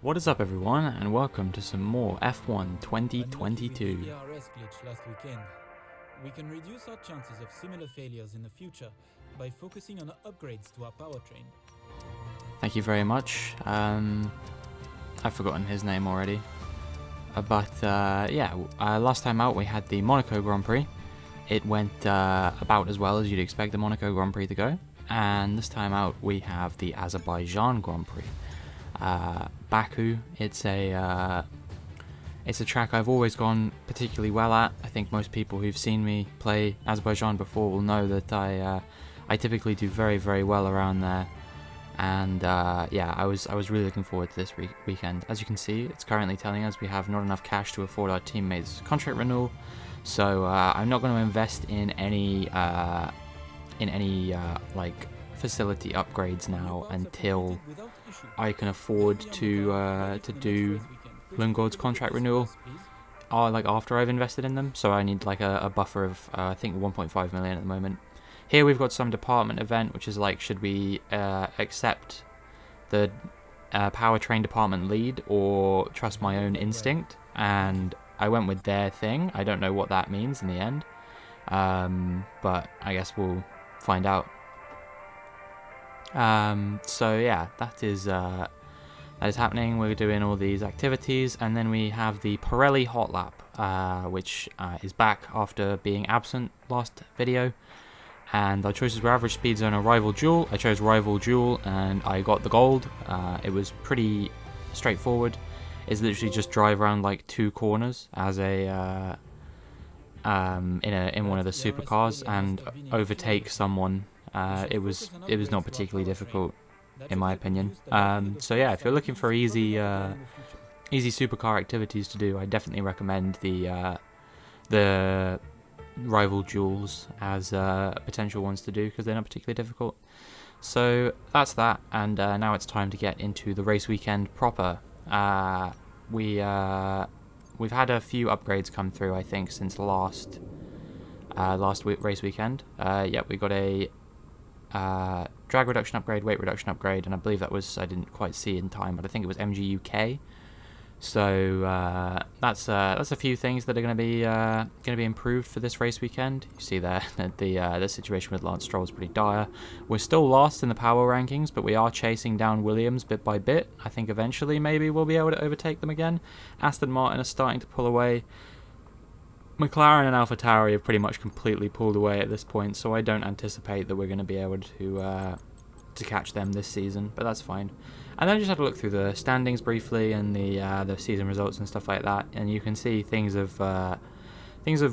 What is up everyone, and welcome to some more F1 2022. DRS glitch last weekend. We can reduce our chances of similar failures in the future by focusing on upgrades to our powertrain. Thank you very much. I've forgotten his name already. Last time out we had the Monaco Grand Prix. It went about as well as you'd expect the Monaco Grand Prix to go. And this time out we have the Azerbaijan Grand Prix. BAKU, it's a track I've always gone particularly well at. I think most people who've seen me play Azerbaijan before will know that I typically do very, very well around there. And I was really looking forward to this weekend. As you can see, it's currently telling us we have not enough cash to afford our teammates' contract renewal, so I'm not going to invest in any facility upgrades now until I can afford to do Lundgaard's contract renewal, after I've invested in them. So I need like a buffer of I think 1.5 million at the moment. Here we've got some department event, which is like, should we accept the powertrain department lead or trust my own instinct? And I went with their thing. I don't know what that means in the end, but I guess we'll find out. That is happening. We're doing all these activities, and then we have the Pirelli Hot Lap, which is back after being absent last video. And our choices were average speed zone or rival duel. I chose rival duel, and I got the gold. It was pretty straightforward. It's literally just drive around like 2 corners as a in one of the supercars and overtake someone. It was not particularly difficult, in my opinion. If you're looking for easy supercar activities to do, I definitely recommend the rival duels as potential ones to do, because they're not particularly difficult. So that's that, and now it's time to get into the race weekend proper. We've had a few upgrades come through, I think, since last race weekend. We got a drag reduction upgrade, weight reduction upgrade, and I believe that was, I didn't quite see in time, but I think it was MG UK. So that's a few things that are going to be improved for this race weekend. You see there that the situation with Lance Stroll is pretty dire. We're still last in the power rankings, but we are chasing down Williams bit by bit. I think eventually maybe we'll be able to overtake them again. Aston Martin are starting to pull away. McLaren and AlphaTauri have pretty much completely pulled away at this point, so I don't anticipate that we're going to be able to catch them this season, but that's fine. And then I just had to look through the standings briefly and the season results and stuff like that, and you can see things have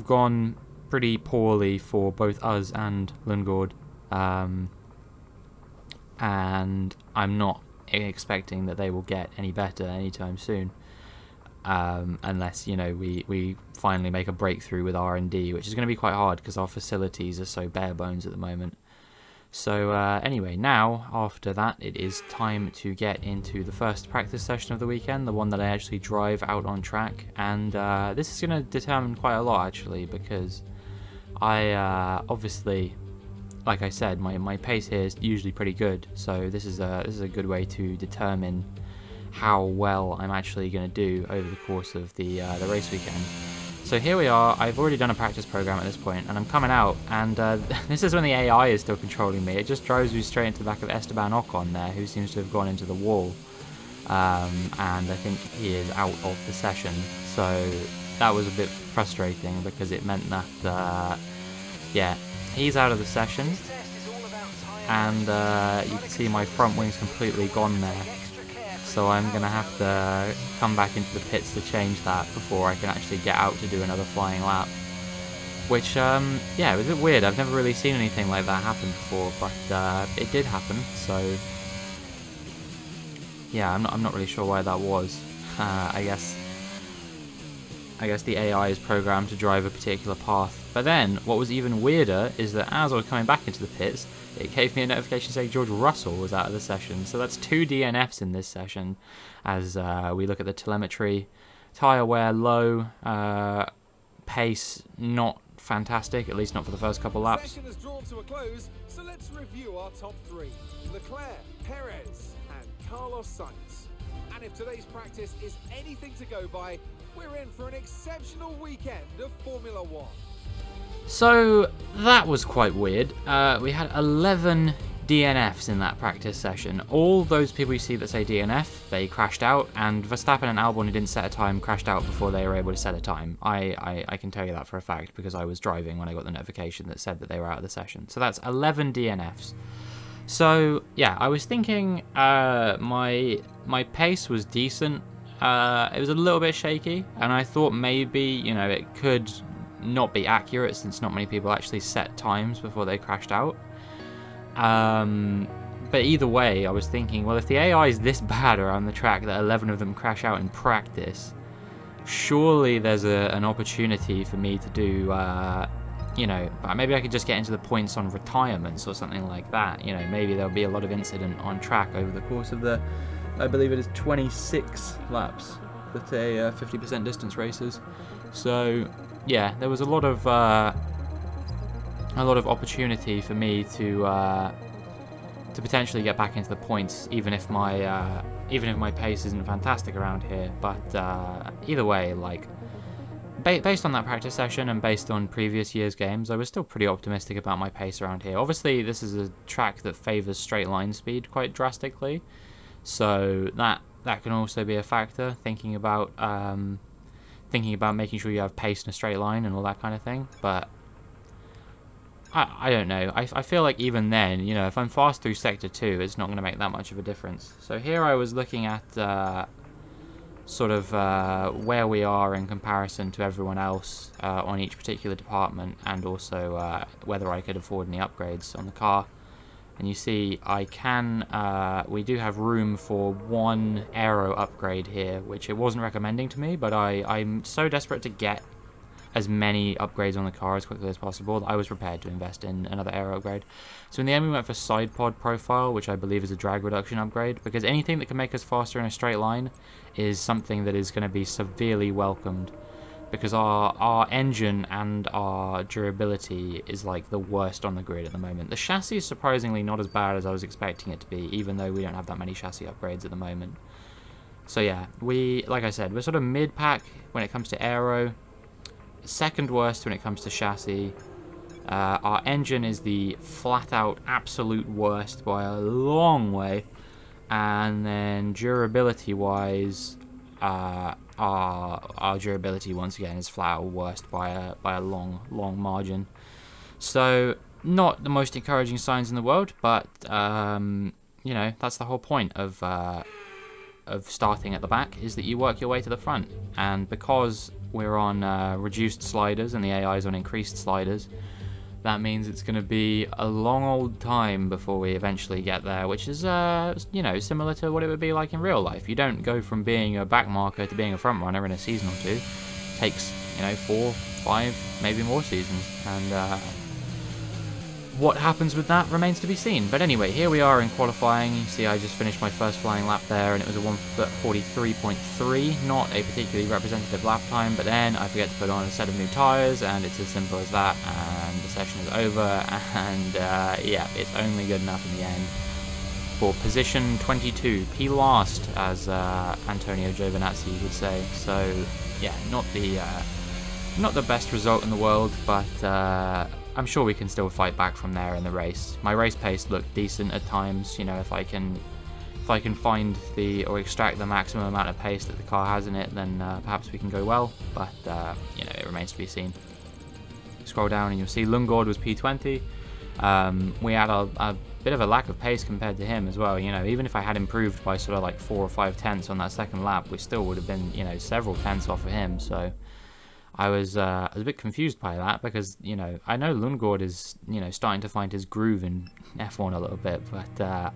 gone pretty poorly for both us and Lundgaard, and I'm not expecting that they will get any better anytime soon. Unless, we finally make a breakthrough with R&D, which is going to be quite hard because our facilities are so bare bones at the moment. So anyway, now after that, it is time to get into the first practice session of the weekend, the one that I actually drive out on track. And this is going to determine quite a lot, actually, because I obviously, like I said, my pace here is usually pretty good. So this is a good way to determine how well I'm actually going to do over the course of the race weekend. So here we are. I've already done a practice program at this point, and I'm coming out, and this is when the AI is still controlling me. It just drives me straight into the back of Esteban Ocon there, who seems to have gone into the wall, and I think he is out of the session. So that was a bit frustrating, because it meant that he's out of the session, and you can see my front wing's completely gone there. So I'm going to have to come back into the pits to change that before I can actually get out to do another flying lap. Which, it was a bit weird. I've never really seen anything like that happen before, but it did happen. So, yeah, I'm not really sure why that was. I guess the AI is programmed to drive a particular path. But then, what was even weirder is that as I was coming back into the pits, it gave me a notification saying George Russell was out of the session. So that's 2 DNFs in this session, as we look at the telemetry. Tyre wear low, pace not fantastic, at least not for the first couple laps. Session has drawn to a close, so let's review our top 3. Leclerc, Perez and Carlos Sainz. And if today's practice is anything to go by, we're in for an exceptional weekend of Formula One. So that was quite weird. We had 11 DNFs in that practice session. All those people you see that say DNF, they crashed out, and Verstappen and Albon, who didn't set a time, crashed out before they were able to set a time. I can tell you that for a fact because I was driving when I got the notification that said that they were out of the session. So that's 11 DNFs. So yeah, I was thinking my pace was decent. It was a little bit shaky, and I thought maybe, you know, it could not be accurate since not many people actually set times before they crashed out. But either way, I was thinking, well, if the AI is this bad around the track that 11 of them crash out in practice, surely there's an opportunity for me to do, you know, maybe I could just get into the points on retirements or something like that. You know, maybe there'll be a lot of incident on track over the course of the, I believe it is 26 laps that a 50% distance races. So yeah, there was a lot of opportunity for me to potentially get back into the points, even if my pace isn't fantastic around here. But either way, like based on that practice session and based on previous year's games, I was still pretty optimistic about my pace around here. Obviously, this is a track that favors straight line speed quite drastically, so that can also be a factor. Thinking about making sure you have pace in a straight line and all that kind of thing, but I don't know. I feel like even then, you know, if I'm fast through Sector 2, it's not going to make that much of a difference. So here I was looking at sort of where we are in comparison to everyone else on each particular department, and also whether I could afford any upgrades on the car. And you see, we do have room for one aero upgrade here, which it wasn't recommending to me, but I'm so desperate to get as many upgrades on the car as quickly as possible that I was prepared to invest in another aero upgrade. So in the end we went for side pod profile, which I believe is a drag reduction upgrade, because anything that can make us faster in a straight line is something that is going to be severely welcomed, because our engine and our durability is like the worst on the grid at the moment. The chassis is surprisingly not as bad as I was expecting it to be, even though we don't have that many chassis upgrades at the moment. So yeah, like I said, we're sort of mid-pack when it comes to aero, second worst when it comes to chassis. Our engine is the flat-out absolute worst by a long way, and then durability-wise, our durability once again is flat-out worst by a long margin. So not the most encouraging signs in the world, but you know, that's the whole point of starting at the back, is that you work your way to the front. And because we're on reduced sliders and the AI is on increased sliders, that means it's going to be a long old time before we eventually get there, which is, you know, similar to what it would be like in real life. You don't go from being a back marker to being a front runner in a season or two. It takes, you know, 4, 5, maybe more seasons, and what happens with that remains to be seen. But anyway, here we are in qualifying. You see I just finished my first flying lap there, and it was a 1:43.3, not a particularly representative lap time, but then I forget to put on a set of new tyres, and it's as simple as that, and the session is over, and yeah, it's only good enough in the end for position 22, P last, as Antonio Giovinazzi would say. So yeah, not the best result in the world, but I'm sure we can still fight back from there in the race. My race pace looked decent at times. You know, if I can find or extract the maximum amount of pace that the car has in it, then perhaps we can go well. But you know, it remains to be seen. Scroll down and you'll see Lundgaard was P20. We had a bit of a lack of pace compared to him as well. You know, even if I had improved by sort of like 4 or 5 tenths on that second lap, we still would have been, you know, several tenths off of him. So I was a bit confused by that, because, you know, I know Lundgaard is, you know, starting to find his groove in F1 a little bit, but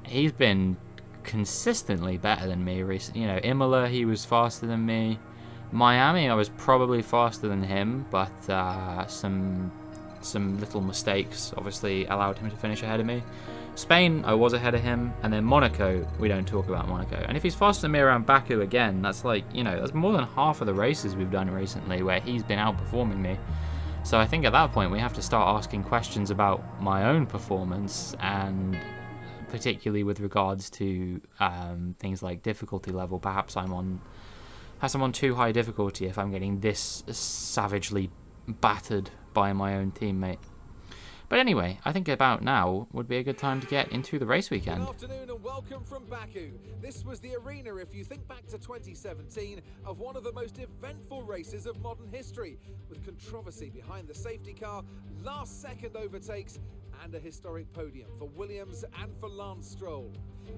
he's been consistently better than me recently. You know, Imola, he was faster than me. Miami, I was probably faster than him, but some little mistakes obviously allowed him to finish ahead of me. Spain, I was ahead of him, and then Monaco, we don't talk about Monaco. And if he's faster than me around Baku again, that's like, you know, that's more than half of the races we've done recently where he's been outperforming me. So I think at that point we have to start asking questions about my own performance, and particularly with regards to things like difficulty level. Perhaps I'm on too high difficulty if I'm getting this savagely battered by my own teammate. But anyway, I think about now would be a good time to get into the race weekend. Good afternoon and welcome from Baku. This was the arena, if you think back to 2017, of one of the most eventful races of modern history, with controversy behind the safety car, last-second overtakes, and a historic podium for Williams and for Lance Stroll.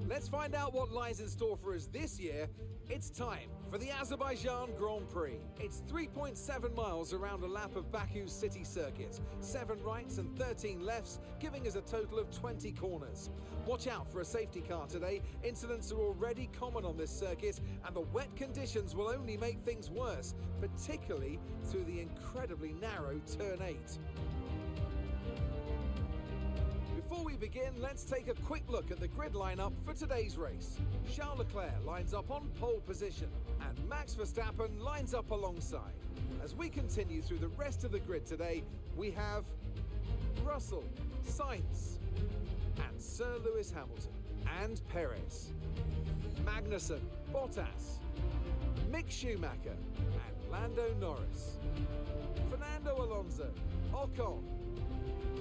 Let's find out what lies in store for us this year. It's time for the Azerbaijan Grand Prix. It's 3.7 miles around a lap of Baku's city circuit, 7 rights and 13 lefts, giving us a total of 20 corners. Watch out for a safety car today. Incidents are already common on this circuit, and the wet conditions will only make things worse, particularly through the incredibly narrow turn 8. Before we begin, let's take a quick look at the grid lineup for today's race. Charles Leclerc lines up on pole position, and Max Verstappen lines up alongside. As we continue through the rest of the grid today, we have Russell, Sainz, and Sir Lewis Hamilton, and Perez, Magnussen, Bottas, Mick Schumacher, and Lando Norris, Fernando Alonso, Ocon,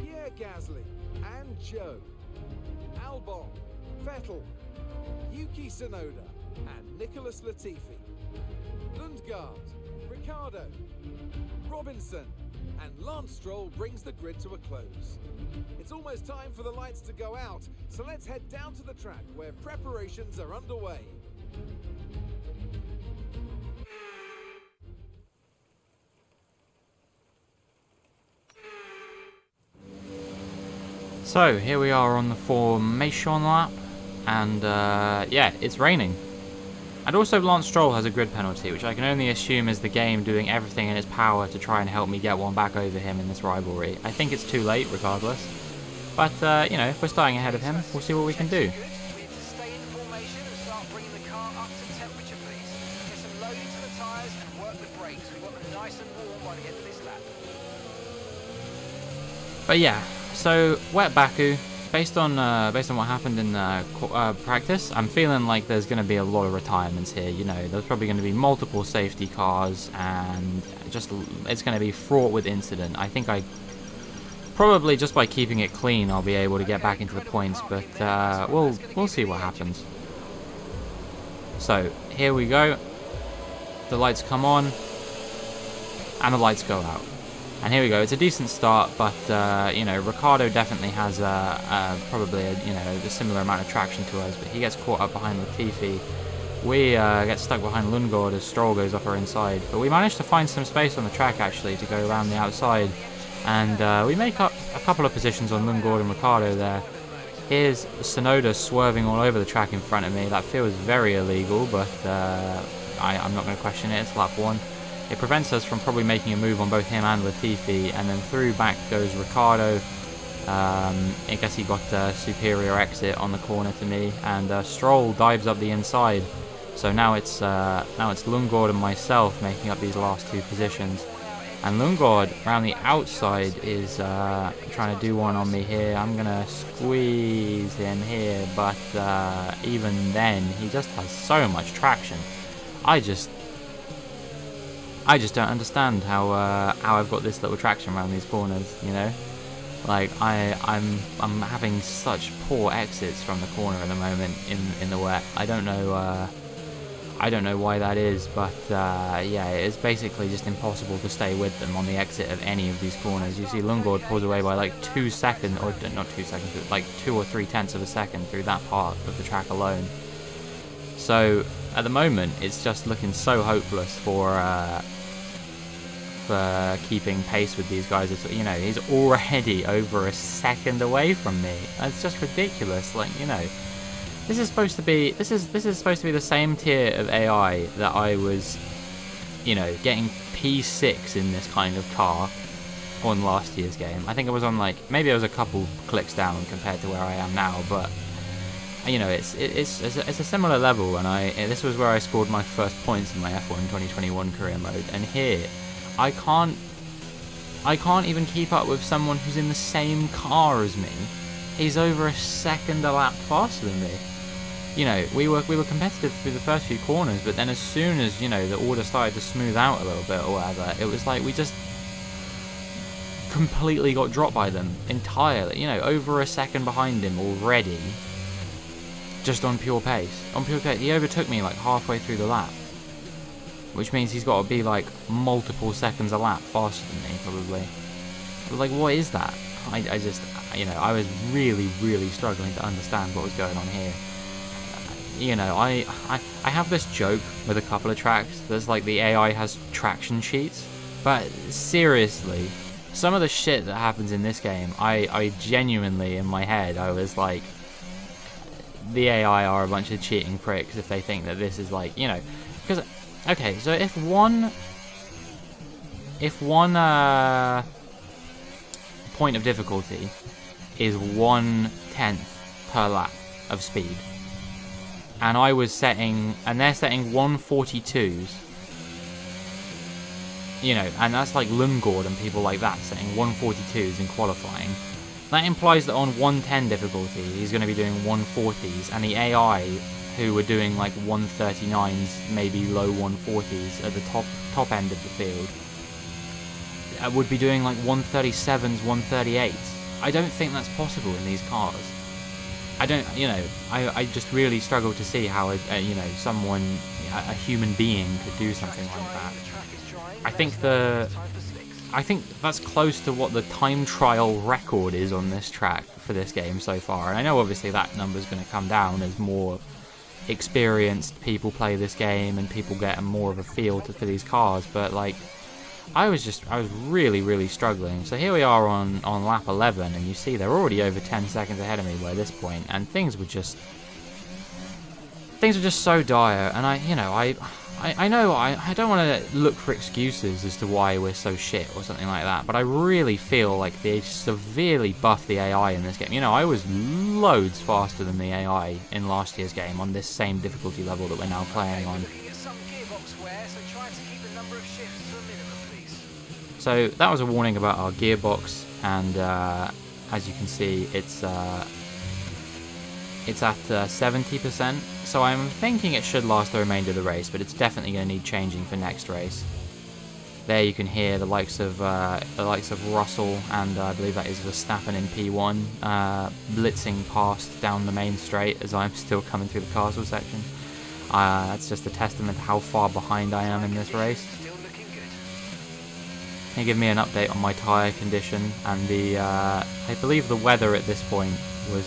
Pierre Gasly, and Joe, Albon, Vettel, Yuki Tsunoda, and Nicholas Latifi, Lundgaard, Ricciardo, Robinson, and Lance Stroll brings the grid to a close. It's almost time for the lights to go out, so let's head down to the track where preparations are underway. So here we are on the formation lap, and yeah, it's raining. And also Lance Stroll has a grid penalty, which I can only assume is the game doing everything in its power to try and help me get one back over him in this rivalry. I think it's too late regardless, but you know, if we're starting ahead of him, we'll see what we can do. But yeah, so wet Baku. Based on what happened in practice, I'm feeling like there's going to be a lot of retirements here. You know, there's probably going to be multiple safety cars, and just it's going to be fraught with incident. I think I probably just by keeping it clean, I'll be able to get back into the points. But we'll see what happens. So here we go. The lights come on, and the lights go out. And here we go. It's a decent start, but you know, Ricciardo definitely has probably a similar amount of traction to us, but he gets caught up behind Latifi. We get stuck behind Lundgaard as Stroll goes up our inside, but we managed to find some space on the track actually to go around the outside, and we make up a couple of positions on Lundgaard and Ricciardo there. Here's Tsunoda swerving all over the track in front of me. That feels very illegal, but I'm not going to question it. It's lap 1. It prevents us from probably making a move on both him and Latifi, and then through back goes Ricciardo. I guess he got a superior exit on the corner to me, and Stroll dives up the inside. So now it's Lundgaard and myself making up these last 2 positions. And Lundgaard around the outside is trying to do one on me here. I'm gonna squeeze him here, but even then he just has so much traction. I just don't understand how I've got this little traction around these corners, you know? Like I'm having such poor exits from the corner at the moment in the wet. I don't know why that is, but yeah, it's basically just impossible to stay with them on the exit of any of these corners. You see Lundgaard pulls away by like 2 seconds, or not 2 seconds, but like 2 or 3 tenths of a second through that part of the track alone. So at the moment, it's just looking so hopeless for keeping pace with these guys. It's, you know, he's already over a second away from me. That's just ridiculous. Like, you know, this is supposed to be the same tier of AI that I was, you know, getting P6 in this kind of car on last year's game. I think it was on like, maybe it was a couple clicks down compared to where I am now, but you know, it's a similar level, and this was where I scored my first points in my F1 2021 career mode, and here I can't even keep up with someone who's in the same car as me, is over a second a lap faster than me. You know, we were competitive through the first few corners, but then as soon as, you know, the order started to smooth out a little bit or whatever, it was like we just completely got dropped by them entirely. You know, over a second behind him already, just on pure pace. On pure pace, he overtook me like halfway through the lap, which means he's got to be like multiple seconds a lap faster than me, probably. I was like, what is that? I just, you know, I was really struggling to understand what was going on here. You know, I have this joke with a couple of tracks that's like the AI has traction sheets, but seriously, some of the shit that happens in this game, I genuinely, in my head, I was like, the AI are a bunch of cheating pricks if they think that this is like, you know, because, okay, so if one point of difficulty is 1/10 per lap of speed, and I was setting, and they're setting 142s, you know, and that's like Lundgaard and people like that setting 142s in qualifying. That implies that on 110 difficulty, he's going to be doing 140s, and the AI, who were doing like 139s, maybe low 140s at the top end of the field, would be doing like 137s, 138s. I don't think that's possible in these cars. I don't, you know, I just really struggle to see how, you know, someone, a human being could do something like that. I think that's close to what the time trial record is on this track for this game so far. And I know obviously that number's going to come down as more experienced people play this game and people get more of a feel for these cars, but like, I was really struggling. So here we are on lap 11, and you see they're already over 10 seconds ahead of me by this point, and things were just so dire. And I know I don't want to look for excuses as to why we're so shit or something like that, but I really feel like they severely buffed the AI in this game. You know, I was loads faster than the AI in last year's game on this same difficulty level that we're now playing on. So that was a warning about our gearbox, and as you can see, it's at 70%. So I'm thinking it should last the remainder of the race, but it's definitely going to need changing for next race. There you can hear the likes of Russell, and I believe that is Verstappen in P1, blitzing past down the main straight as I'm still coming through the castle section. That's just a testament to how far behind I am in this race. They give me an update on my tyre condition, and the I believe the weather at this point was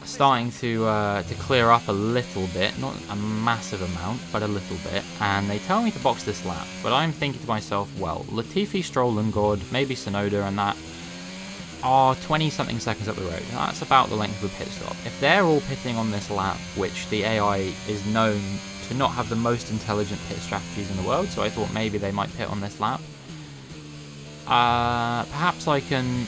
starting to clear up a little bit, not a massive amount, but a little bit, and they tell me to box this lap, but I'm thinking to myself, well, Latifi, Stroll, Lundgaard, maybe Tsunoda and that are 20-something seconds up the road. That's about the length of a pit stop. If they're all pitting on this lap, which the AI is known to not have the most intelligent pit strategies in the world, so I thought maybe they might pit on this lap. Perhaps I can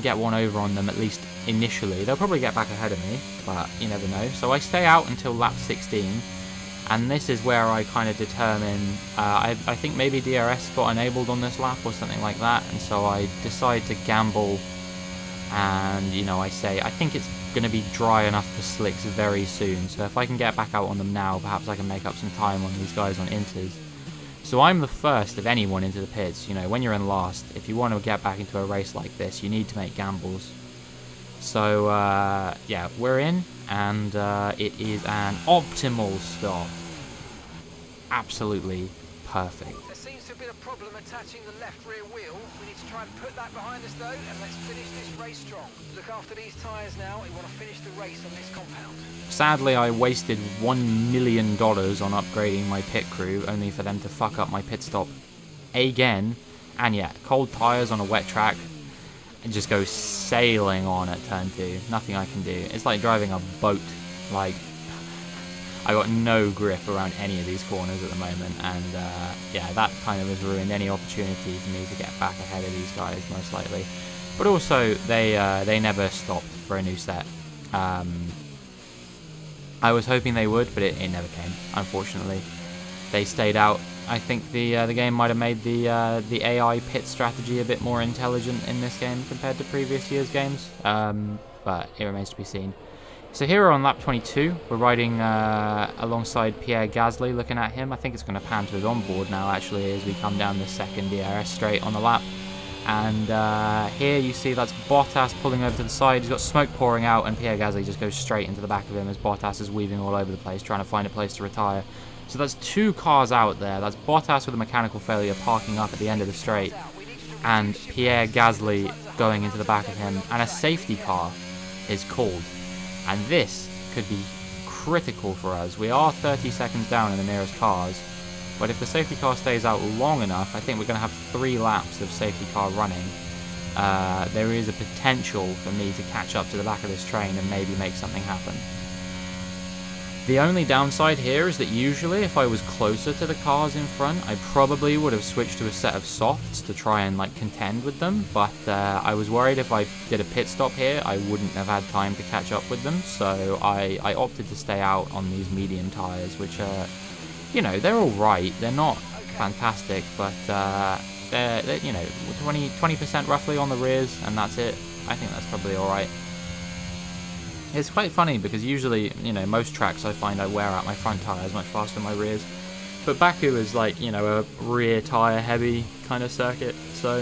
get one over on them, at least initially. They'll probably get back ahead of me, but you never know. So I stay out until lap 16, and this is where I kind of determine, I think maybe DRS got enabled on this lap or something like that, and so I decide to gamble, and you know, I say, I think it's going to be dry enough for slicks very soon, so if I can get back out on them now, perhaps I can make up some time on these guys on inters. So I'm the first of anyone into the pits. You know, when you're in last, if you want to get back into a race like this, you need to make gambles. So yeah, we're in, and it is an optimal stop. Absolutely perfect. There seems to have been a problem attaching the left rear wheel. We need to try and put that behind us though, and let's finish this race strong. Look after these tyres now. We want to finish the race on this compound. Sadly, I wasted $1 million on upgrading my pit crew, only for them to fuck up my pit stop again. And yeah, cold tyres on a wet track, and just go sailing on at turn 2. Nothing I can do. It's like driving a boat. Like, I got no grip around any of these corners at the moment, and yeah, that kind of has ruined any opportunity for me to get back ahead of these guys, most likely. But also, they never stopped for a new set. I was hoping they would, but it never came, unfortunately. They stayed out I think the game might have made the AI pit strategy a bit more intelligent in this game compared to previous years' games, but it remains to be seen. So here we're on lap 22. We're riding alongside Pierre Gasly, looking at him. I think it's going to pan to his onboard now, actually, as we come down the second DRS straight on the lap. And here you see that's Bottas pulling over to the side. He's got smoke pouring out, and Pierre Gasly just goes straight into the back of him as Bottas is weaving all over the place, trying to find a place to retire. So that's 2 cars out there. That's Bottas with a mechanical failure parking up at the end of the straight, and Pierre Gasly going into the back of him, and a safety car is called. And this could be critical for us. We are 30 seconds down in the nearest cars, but if the safety car stays out long enough, I think we're going to have 3 laps of safety car running. There is a potential for me to catch up to the back of this train and maybe make something happen. The only downside here is that usually if I was closer to the cars in front, I probably would have switched to a set of softs to try and like contend with them, but I was worried if I did a pit stop here, I wouldn't have had time to catch up with them, so I opted to stay out on these medium tyres, which are, you know, they're alright. They're not fantastic, but they're you know, 20% roughly on the rears, and that's it. I think that's probably alright. It's quite funny because usually, you know, most tracks I find I wear out my front tyres much faster than my rears. But Baku is like, you know, a rear tyre heavy kind of circuit, so...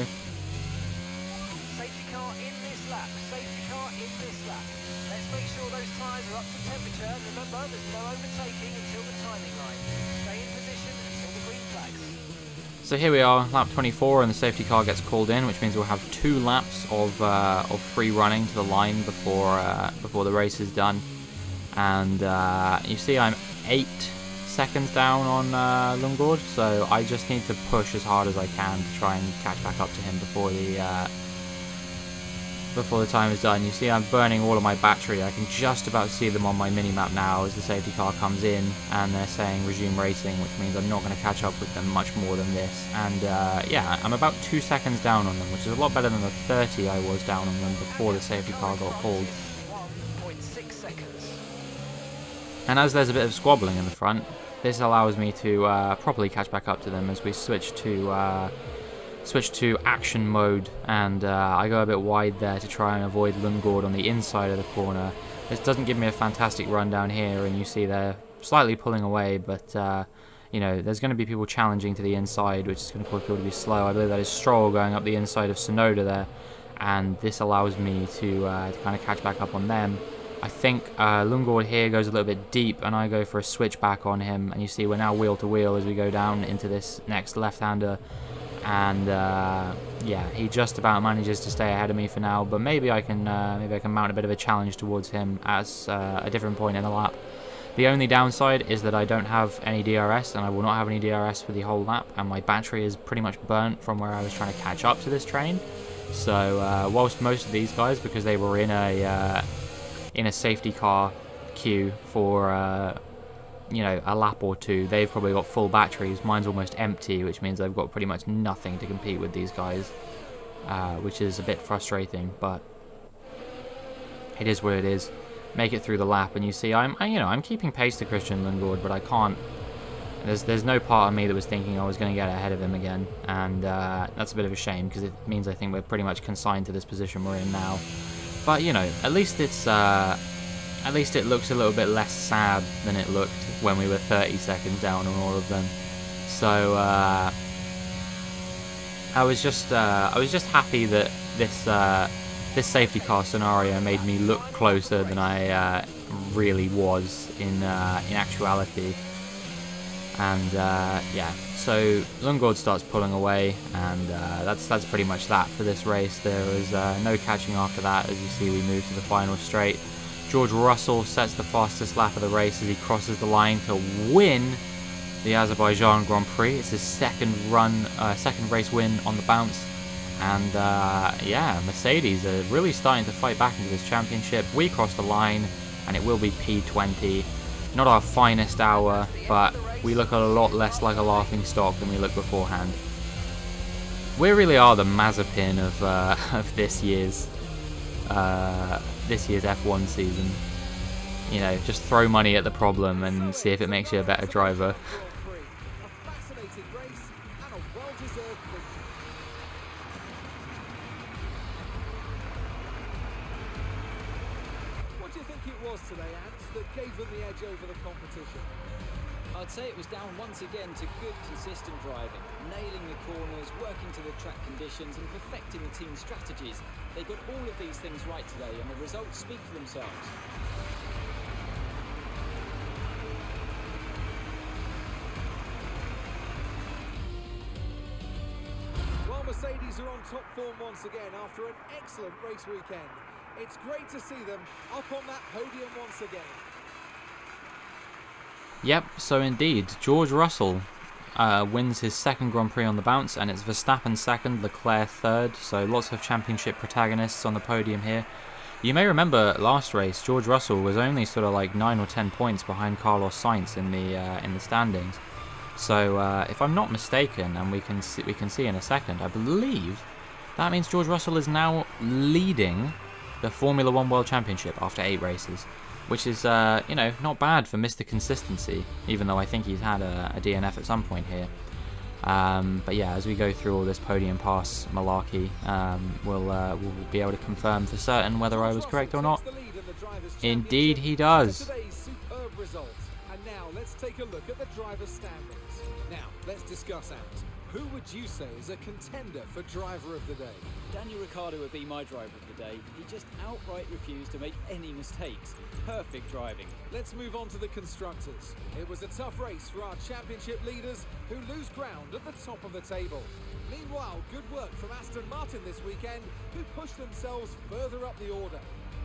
Safety car in this lap, safety car in this lap. Let's make sure those tyres are up to temperature. Remember, there's no overtaking until the timing line. Stay in position until the green flags. So here we are, lap 24, and the safety car gets called in, which means we'll have 2 laps of free running to the line before the race is done. And you see I'm 8 seconds down on Lundgaard, so I just need to push as hard as I can to try and catch back up to him before the time is done. You see I'm burning all of my battery. I can just about see them on my mini-map now as the safety car comes in, and they're saying resume racing, which means I'm not going to catch up with them much more than this. And yeah, I'm about 2 seconds down on them, which is a lot better than the 30 I was down on them before the safety car got called. 1.6 seconds. And as there's a bit of squabbling in the front, this allows me to properly catch back up to them as we switch to action mode, and I go a bit wide there to try and avoid Lundgaard on the inside of the corner. This doesn't give me a fantastic run down here, and you see they're slightly pulling away, but you know, there's going to be people challenging to the inside, which is going to cause people to be slow. I believe that is Stroll going up the inside of Sonoda there, and this allows me to kind of catch back up on them. I think Lundgaard here goes a little bit deep, and I go for a switchback on him, and you see we're now wheel to wheel as we go down into this next left-hander. And yeah, he just about manages to stay ahead of me for now, but maybe I can mount a bit of a challenge towards him at a different point in the lap. The only downside is that I don't have any DRS, and I will not have any DRS for the whole lap, and my battery is pretty much burnt from where I was trying to catch up to this train. So whilst most of these guys, because they were in a safety car queue for you know, a lap or 2, they've probably got full batteries. Mine's almost empty, which means I've got pretty much nothing to compete with these guys, which is a bit frustrating, but it is what it is. Make it through the lap, and you see I'm keeping pace to Christian Lundgaard, but I can't. There's no part of me that was thinking I was going to get ahead of him again, and that's a bit of a shame because it means I think we're pretty much consigned to this position we're in now. But you know, at least it looks a little bit less sad than it looked when we were 30 seconds down on all of them. So I was just happy that this safety car scenario made me look closer than I really was in actuality. And yeah, so Lundgaard starts pulling away, and that's pretty much that for this race. There was no catching after that. As you see, we move to the final straight. George Russell sets the fastest lap of the race as he crosses the line to win the Azerbaijan Grand Prix. It's his second race win on the bounce. And yeah, Mercedes are really starting to fight back into this championship. We cross the line, and it will be P20. Not our finest hour, but we look a lot less like a laughing stock than we looked beforehand. We really are the Mazepin of this year's F1 season. You know, just throw money at the problem and see if it makes you a better driver. A fascinating race. today, Ants, that gave them the edge over the competition? I'd say it was down once again to good, consistent driving, nailing the corners, working to the track conditions and perfecting the team's strategies. They got all of these things right today and the results speak for themselves. Well, Mercedes are on top form once again after an excellent race weekend. It's great to see them up on that podium once again. Yep, so indeed, George Russell wins his second Grand Prix on the bounce, and it's Verstappen second, Leclerc third, so lots of championship protagonists on the podium here. You may remember last race, George Russell was only sort of like 9 or 10 points behind Carlos Sainz in the standings. So if I'm not mistaken, and we can see in a second, I believe that means George Russell is now leading the Formula 1 World Championship after 8 races. Which is, you know, not bad for Mr. Consistency, even though I think he's had a DNF at some point here. But yeah, as we go through all this podium pass malarkey, we'll be able to confirm for certain whether I was correct or not. Indeed he does. Today's superb result. And now let's take a look at the driver's standings. Now, let's discuss, Ants. Who would you say is a contender for driver of the day? Daniel Ricciardo would be my driver of the day. He just outright refused to make any mistakes. Perfect driving. Let's move on to the constructors. It was a tough race for our championship leaders who lose ground at the top of the table. Meanwhile, good work from Aston Martin this weekend, who pushed themselves further up the order.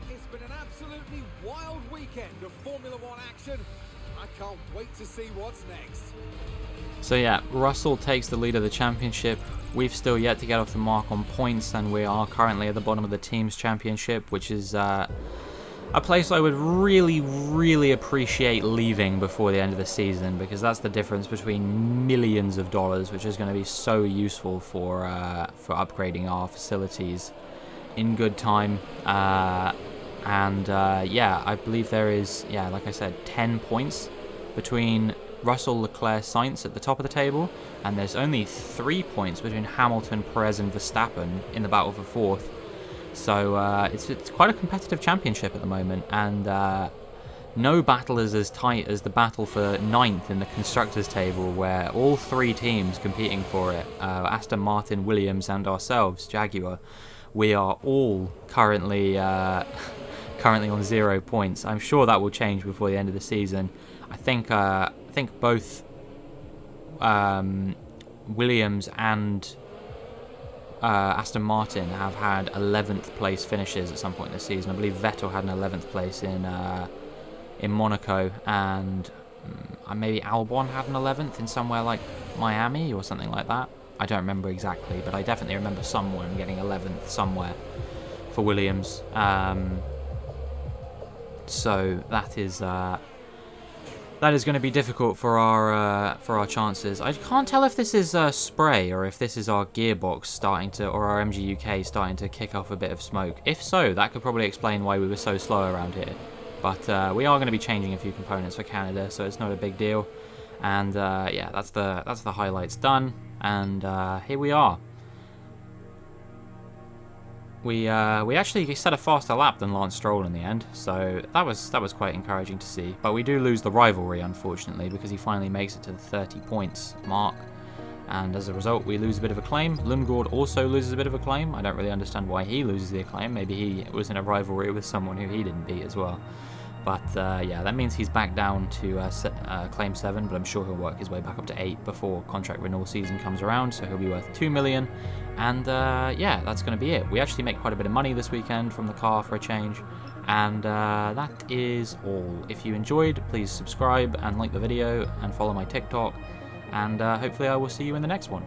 It's been an absolutely wild weekend of Formula One action. I can't wait to see what's next. So yeah, Russell takes the lead of the championship. We've still yet to get off the mark on points, and we are currently at the bottom of the team's championship, which is a place I would really appreciate leaving before the end of the season, because that's the difference between millions of dollars, which is going to be so useful for upgrading our facilities in good time. Yeah, I believe there is, yeah, like I said, 10 points between Russell, Leclerc, Sainz at the top of the table, and there's only 3 points between Hamilton, Perez and Verstappen in the battle for fourth. So it's quite a competitive championship at the moment, and no battle is as tight as the battle for ninth in the constructors table, where all 3 teams competing for it, Aston Martin, Williams and ourselves, Jaguar, we are all currently on 0 points. I'm sure that will change before the end of the season. I think both Williams and Aston Martin have had 11th place finishes at some point this season. I believe Vettel had an 11th place in Monaco, and maybe Albon had an 11th in somewhere like Miami or something like that. I don't remember exactly, but I definitely remember someone getting 11th somewhere for Williams. So that is going to be difficult for our chances. I can't tell if this is spray or if this is our gearbox starting to, or our MG UK starting to kick off a bit of smoke. If so, that could probably explain why we were so slow around here. But we are going to be changing a few components for Canada, so it's not a big deal. And yeah, that's the highlights done. And here we are. We actually set a faster lap than Lance Stroll in the end, so that was quite encouraging to see. But we do lose the rivalry, unfortunately, because he finally makes it to the 30 points mark, and as a result we lose a bit of acclaim. Lundgaard also loses a bit of acclaim. I don't really understand why he loses the acclaim. Maybe he was in a rivalry with someone who he didn't beat as well. But yeah, that means he's back down to claim 7, but I'm sure he'll work his way back up to 8 before contract renewal season comes around, so he'll be worth 2 million. And yeah, that's going to be it. We actually make quite a bit of money this weekend from the car for a change. And that is all. If you enjoyed, please subscribe and like the video and follow my TikTok. And hopefully I will see you in the next one.